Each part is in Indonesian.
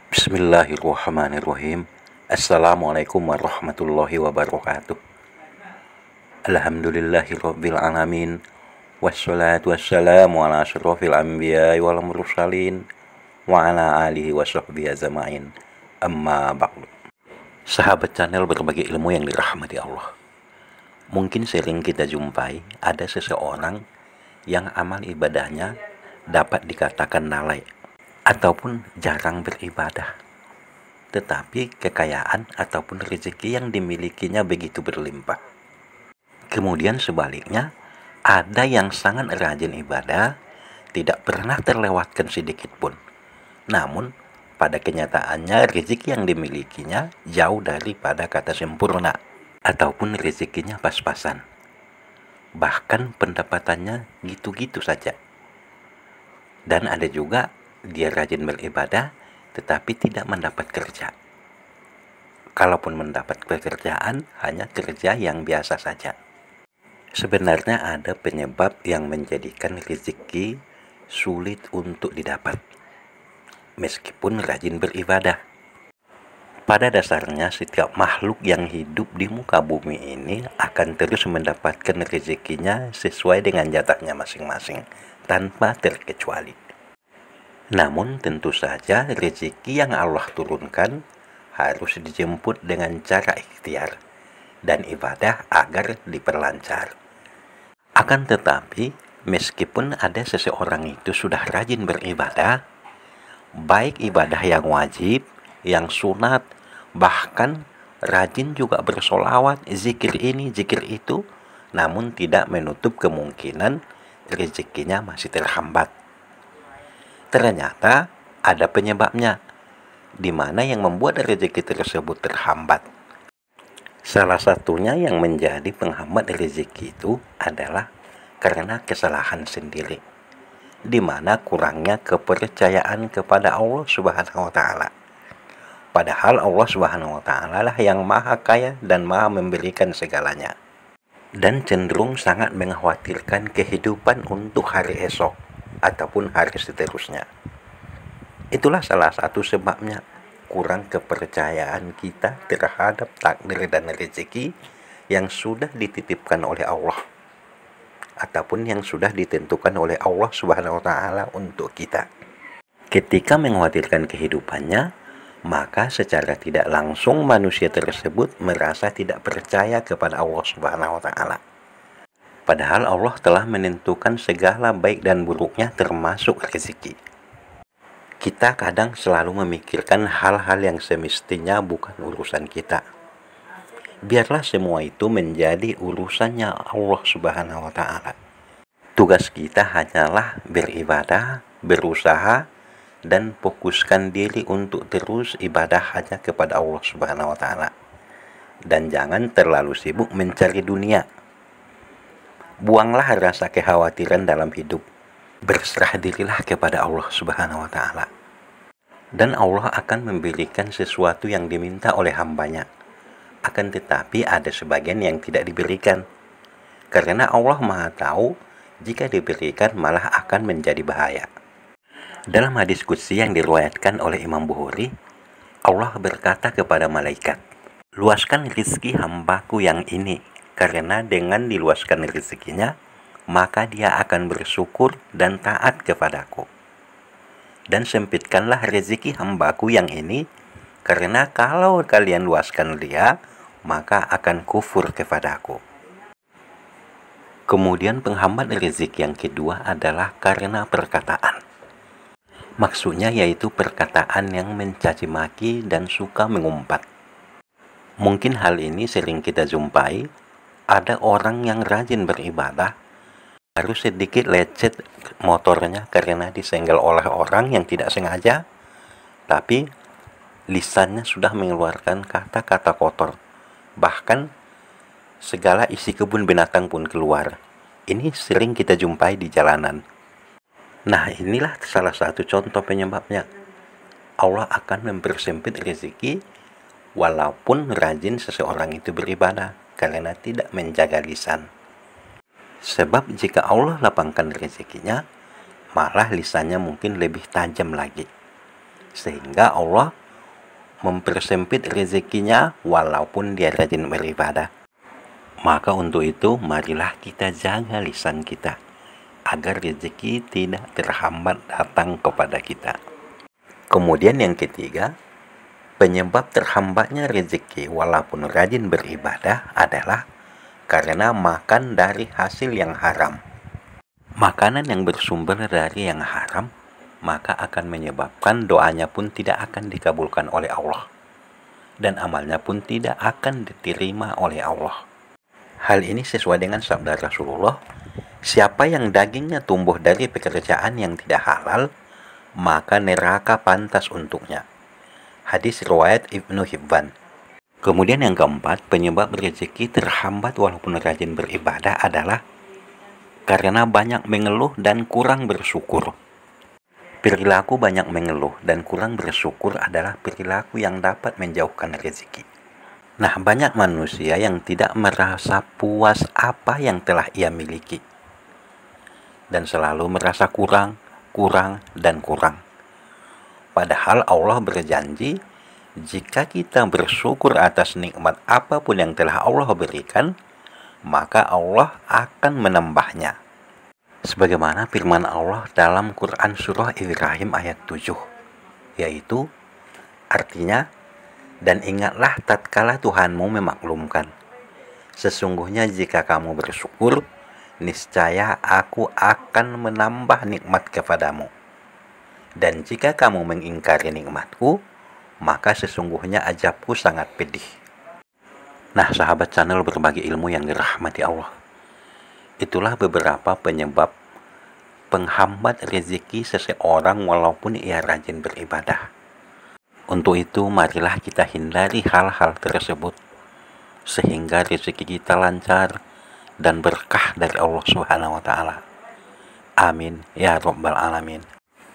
Bismillahirrahmanirrahim. Assalamualaikum warahmatullahi wabarakatuh. Alhamdulillahirabbil alamin. Wassalatu wassalamu ala asyrofil anbiya'i wal mursalin wa ala alihi washabbihi ajmain. Amma ba'du. Sahabat channel berbagi ilmu yang dirahmati Allah. Mungkin sering kita jumpai ada seseorang yang amal ibadahnya dapat dikatakan lalai ataupun jarang beribadah, tetapi kekayaan ataupun rezeki yang dimilikinya begitu berlimpah. Kemudian sebaliknya, ada yang sangat rajin ibadah, tidak pernah terlewatkan sedikit pun. Namun, pada kenyataannya rezeki yang dimilikinya jauh daripada kata sempurna, ataupun rezekinya pas-pasan. Bahkan pendapatannya gitu-gitu saja. Dan ada juga dia rajin beribadah tetapi tidak mendapat kerja. Kalaupun mendapat pekerjaan, hanya kerja yang biasa saja. Sebenarnya ada penyebab yang menjadikan rezeki sulit untuk didapat, meskipun rajin beribadah. Pada dasarnya setiap makhluk yang hidup di muka bumi ini akan terus mendapatkan rezekinya sesuai dengan jatahnya masing-masing, tanpa terkecuali. Namun tentu saja rezeki yang Allah turunkan harus dijemput dengan cara ikhtiar dan ibadah agar diperlancar. Akan tetapi, meskipun ada seseorang itu sudah rajin beribadah, baik ibadah yang wajib, yang sunat, bahkan rajin juga bersolawat, zikir ini, zikir itu, namun tidak menutup kemungkinan rezekinya masih terhambat. Ternyata ada penyebabnya, di mana yang membuat rezeki tersebut terhambat. Salah satunya yang menjadi penghambat rezeki itu adalah karena kesalahan sendiri, di mana kurangnya kepercayaan kepada Allah Subhanahu wa Ta'ala. Padahal Allah Subhanahu wa Ta'ala lah yang maha kaya dan maha memberikan segalanya, dan cenderung sangat mengkhawatirkan kehidupan untuk hari esok ataupun hari seterusnya. Itulah salah satu sebabnya kurang kepercayaan kita terhadap takdir dan rezeki yang sudah dititipkan oleh Allah ataupun yang sudah ditentukan oleh Allah Subhanahu wa Ta'ala untuk kita. Ketika mengkhawatirkan kehidupannya, maka secara tidak langsung manusia tersebut merasa tidak percaya kepada Allah Subhanahu wa Ta'ala. Padahal Allah telah menentukan segala baik dan buruknya termasuk rezeki. Kita kadang selalu memikirkan hal-hal yang semestinya bukan urusan kita. Biarlah semua itu menjadi urusannya Allah Subhanahu wa Ta'ala. Tugas kita hanyalah beribadah, berusaha, dan fokuskan diri untuk terus ibadah hanya kepada Allah Subhanahu wa Ta'ala. Dan jangan terlalu sibuk mencari dunia. Buanglah rasa kekhawatiran dalam hidup. Berserah dirilah kepada Allah Subhanahu wa Ta'ala. Dan Allah akan memberikan sesuatu yang diminta oleh hambanya. Akan tetapi ada sebagian yang tidak diberikan. Karena Allah Maha tahu, jika diberikan malah akan menjadi bahaya. Dalam hadis qudsi yang diriwayatkan oleh Imam Bukhari, Allah berkata kepada malaikat, "Luaskan rizki hambaku yang ini, karena dengan diluaskan rezekinya, maka dia akan bersyukur dan taat kepadaku. Dan sempitkanlah rezeki hambaku yang ini, karena kalau kalian luaskan dia, maka akan kufur kepadaku." Kemudian penghambat rezeki yang kedua adalah karena perkataan. Maksudnya yaitu perkataan yang mencaci maki dan suka mengumpat. Mungkin hal ini sering kita jumpai. Ada orang yang rajin beribadah, baru sedikit lecet motornya karena disenggol oleh orang yang tidak sengaja, tapi lisannya sudah mengeluarkan kata-kata kotor. Bahkan segala isi kebun binatang pun keluar. Ini sering kita jumpai di jalanan. Nah, inilah salah satu contoh penyebabnya. Allah akan mempersempit rezeki walaupun rajin seseorang itu beribadah karena tidak menjaga lisan. Sebab jika Allah lapangkan rezekinya, malah lisannya mungkin lebih tajam lagi. Sehingga Allah mempersempit rezekinya walaupun dia rajin beribadah. Maka untuk itu marilah kita jaga lisan kita agar rezeki tidak terhambat datang kepada kita. Kemudian yang ketiga, penyebab terhambatnya rezeki walaupun rajin beribadah adalah karena makan dari hasil yang haram. Makanan yang bersumber dari yang haram, maka akan menyebabkan doanya pun tidak akan dikabulkan oleh Allah. Dan amalnya pun tidak akan diterima oleh Allah. Hal ini sesuai dengan sabda Rasulullah, siapa yang dagingnya tumbuh dari pekerjaan yang tidak halal, maka neraka pantas untuknya. Hadis riwayat Ibnu Hibban. Kemudian yang keempat, penyebab rezeki terhambat walaupun rajin beribadah adalah karena banyak mengeluh dan kurang bersyukur. Perilaku banyak mengeluh dan kurang bersyukur adalah perilaku yang dapat menjauhkan rezeki. Nah, banyak manusia yang tidak merasa puas apa yang telah ia miliki dan selalu merasa kurang, dan kurang. Padahal Allah berjanji, jika kita bersyukur atas nikmat apapun yang telah Allah berikan, maka Allah akan menambahnya. Sebagaimana firman Allah dalam Quran Surah Ibrahim ayat 7, yaitu artinya, dan ingatlah tatkala Tuhanmu memaklumkan, sesungguhnya jika kamu bersyukur, niscaya aku akan menambah nikmat kepadamu. Dan jika kamu mengingkari nikmatku, maka sesungguhnya azabku sangat pedih. Nah, sahabat channel berbagi ilmu yang dirahmati Allah, itulah beberapa penyebab penghambat rezeki seseorang walaupun ia rajin beribadah. Untuk itu, marilah kita hindari hal-hal tersebut sehingga rezeki kita lancar dan berkah dari Allah Subhanahu wa taala. Amin ya rabbal alamin.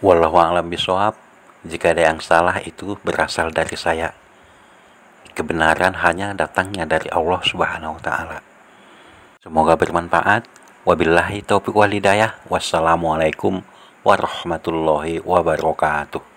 Wallahu a'lam bishawab. Jika ada yang salah itu berasal dari saya. Kebenaran hanya datangnya dari Allah Subhanahu wa taala. Semoga bermanfaat. Wabillahi taufiq wal hidayah. Wassalamualaikum warahmatullahi wabarakatuh.